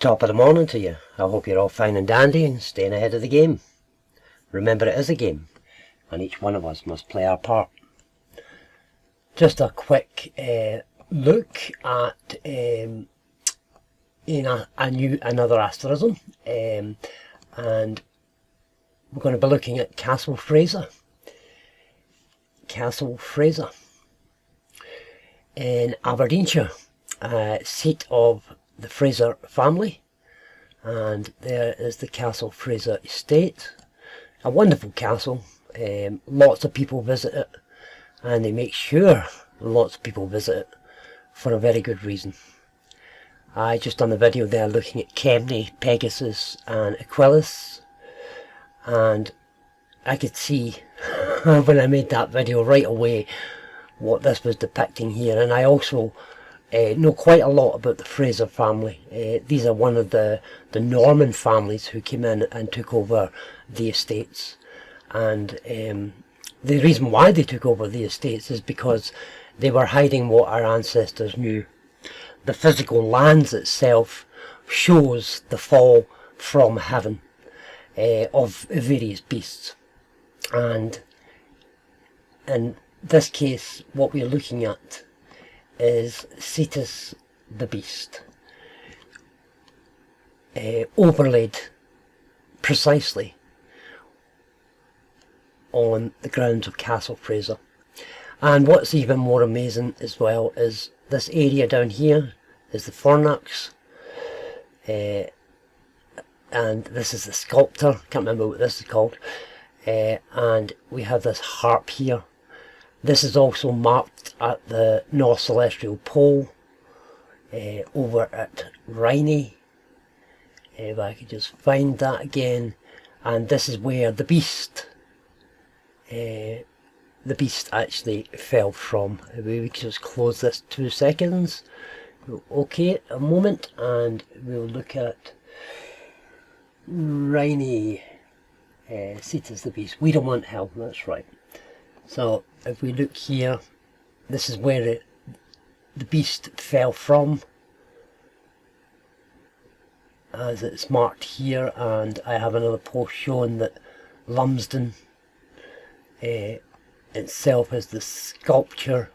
Top of the morning to you. I hope you're all fine and dandy and staying ahead of the game. Remember, it is a game, and each one of us must play our part. Just a quick look at another asterism, and we're going to be looking at Castle Fraser. Castle Fraser in Aberdeenshire, seat of the Fraser family, and there is the Castle Fraser estate. A wonderful castle. Lots of people visit it, and they make sure lots of people visit it for a very good reason. I just done a video there looking at Kemney, Pegasus and Aquilus, and I could see when I made that video right away what this was depicting here. And I also know quite a lot about the Fraser family. These are one of the Norman families who came in and took over the estates, and the reason why they took over the estates is because they were hiding what our ancestors knew. The physical lands itself shows the fall from heaven of various beasts, and in this case what we're looking at is Cetus the beast, overlaid precisely on the grounds of Castle Fraser. And what's even more amazing as well is this area down here is the fornax, and this is the sculptor, can't remember what this is called, and we have this harp here. This is also marked at the North Celestial Pole, over at Rhynie, if I could just find that again. And this is where the beast actually fell from. We can just close this 2 seconds. Okay, a moment, and we'll look at Rhynie, Cetus the beast. We don't want hell, that's right. So if we look here, this is where the beast fell from, as it's marked here. And I have another post showing that Lumsden itself is the sculpture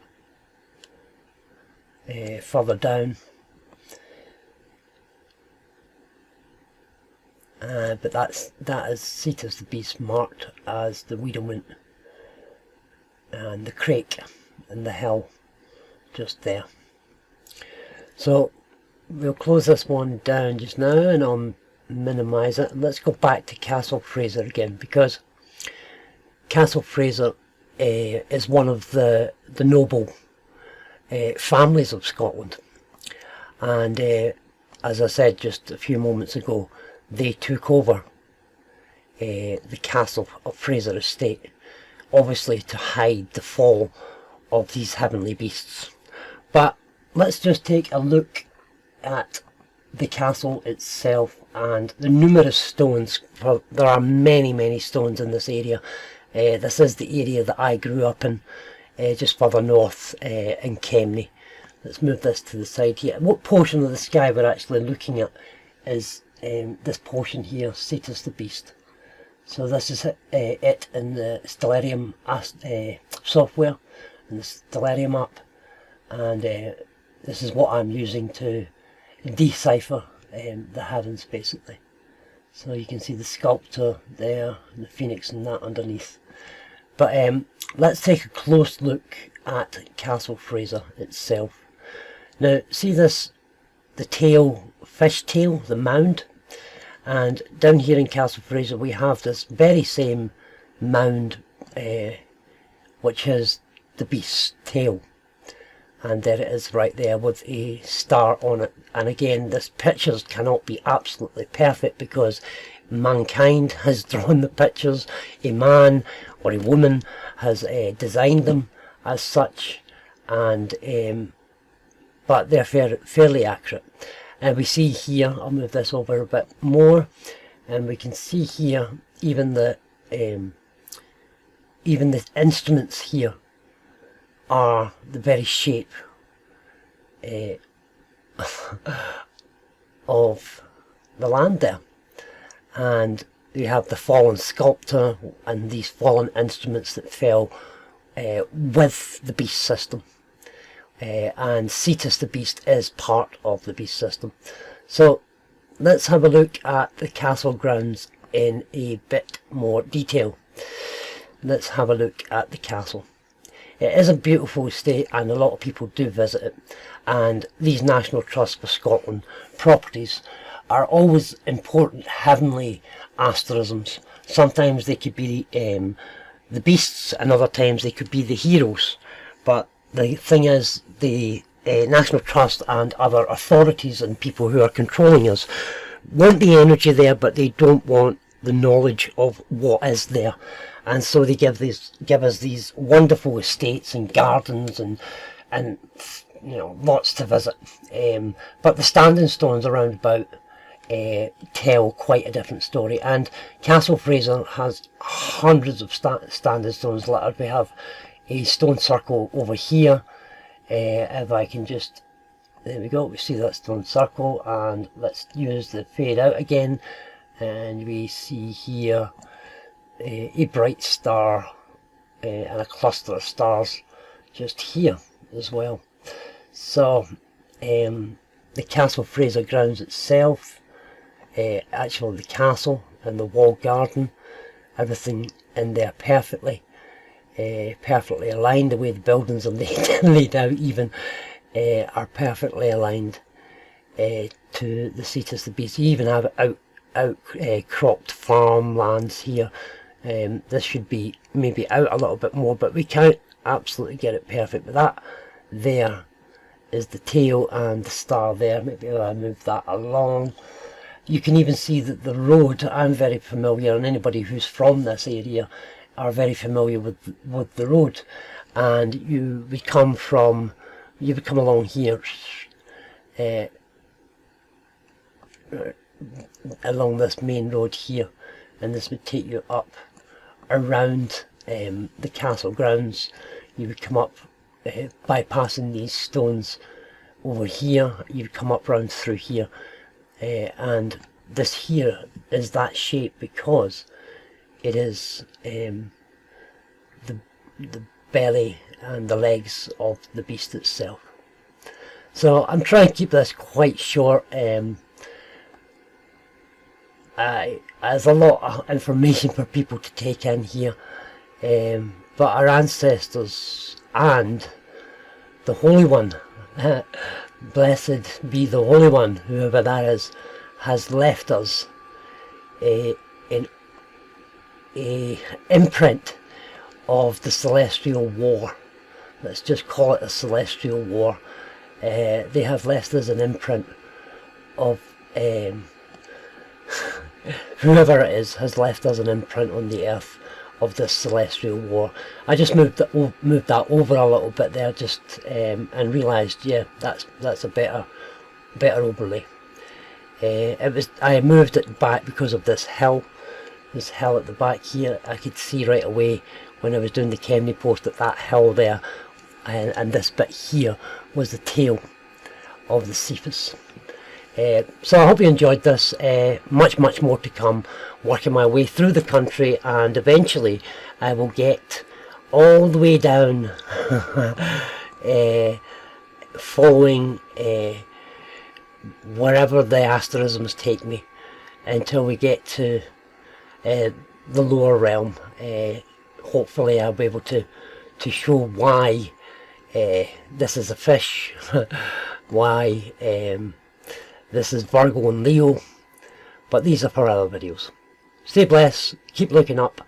further down, but that is Cetus the beast marked as the Wiedewint, and the crake and the hell just there. So we'll close this one down just now, and I'll minimise it. Let's go back to Castle Fraser again, because Castle Fraser is one of the noble families of Scotland, and as I said just a few moments ago, they took over the Castle of Fraser estate, obviously to hide the fall of these heavenly beasts. But let's just take a look at the castle itself and the numerous stones. There are many stones in this area. This is the area that I grew up in, just further north in Kemney. Let's move this to the side here. What portion of the sky we're actually looking at is this portion here, Cetus the beast. So this is it in the Stellarium software, in the Stellarium app, and this is what I'm using to decipher the heavens basically. So you can see the sculptor there, and the phoenix and that underneath. But let's take a close look at Castle Fraser itself. Now see this, the tail, fish tail, the mound, and down here in Castle Fraser we have this very same mound, which is the beast's tail, and there it is right there with a star on it. And again, this pictures cannot be absolutely perfect because mankind has drawn the pictures. A man or a woman has designed them as such, and but they're fairly accurate. And we see here, I'll move this over a bit more, and we can see here even the instruments here are the very shape of the land there. And you have the fallen sculptor and these fallen instruments that fell with the beast system. And Cetus the beast is part of the beast system. So let's have a look at the castle grounds in a bit more detail. Let's have a look at the castle. It is a beautiful estate and a lot of people do visit it, and these National Trust for Scotland properties are always important heavenly asterisms. Sometimes they could be the beasts, and other times they could be the heroes. But the thing is, the National Trust and other authorities and people who are controlling us want the energy there, but they don't want the knowledge of what is there. And so they give us these wonderful estates and gardens and you know, lots to visit. But the standing stones around about tell quite a different story. And Castle Fraser has hundreds of standing stones littered. We have a stone circle over here. If I can just, there we go, we see that stone circle, and let's use the fade out again, and we see here a bright star and a cluster of stars just here as well. So the Castle Fraser grounds itself, actually the castle and the walled garden, everything in there perfectly aligned. The way the buildings are laid out even are perfectly aligned to the Cetus the beast. You even have cropped farmlands here. This should be maybe out a little bit more, but we can't absolutely get it perfect. But that there is the tail and the star there. Maybe I'll move that along. You can even see that the road, I'm very familiar, and anybody who's from this area are very familiar with the road. And you would come along here along this main road here, and this would take you up around the castle grounds. You would come up bypassing these stones over here. You would come up round through here, and this here is that shape because it is the belly and the legs of the beast itself. So I'm trying to keep this quite short. There's a lot of information for people to take in here, but our ancestors and the Holy One, blessed be the Holy One, whoever that is, has left us an imprint of the Celestial War. Let's just call it a Celestial War. They have left us an imprint of whoever it is has left us an imprint on the earth of this Celestial War. I just moved that over a little bit there, just and realised, yeah, that's a better overlay. I moved it back because of this hill at the back here. I could see right away when I was doing the Kemney post that hill there and this bit here was the tail of the Cetus. So I hope you enjoyed this. Much more to come, working my way through the country, and eventually I will get all the way down following wherever the asterisms take me until we get to the lower realm. Hopefully I'll be able to show why this is a fish, why this is Virgo and Leo, but these are for other videos. Stay blessed, keep looking up,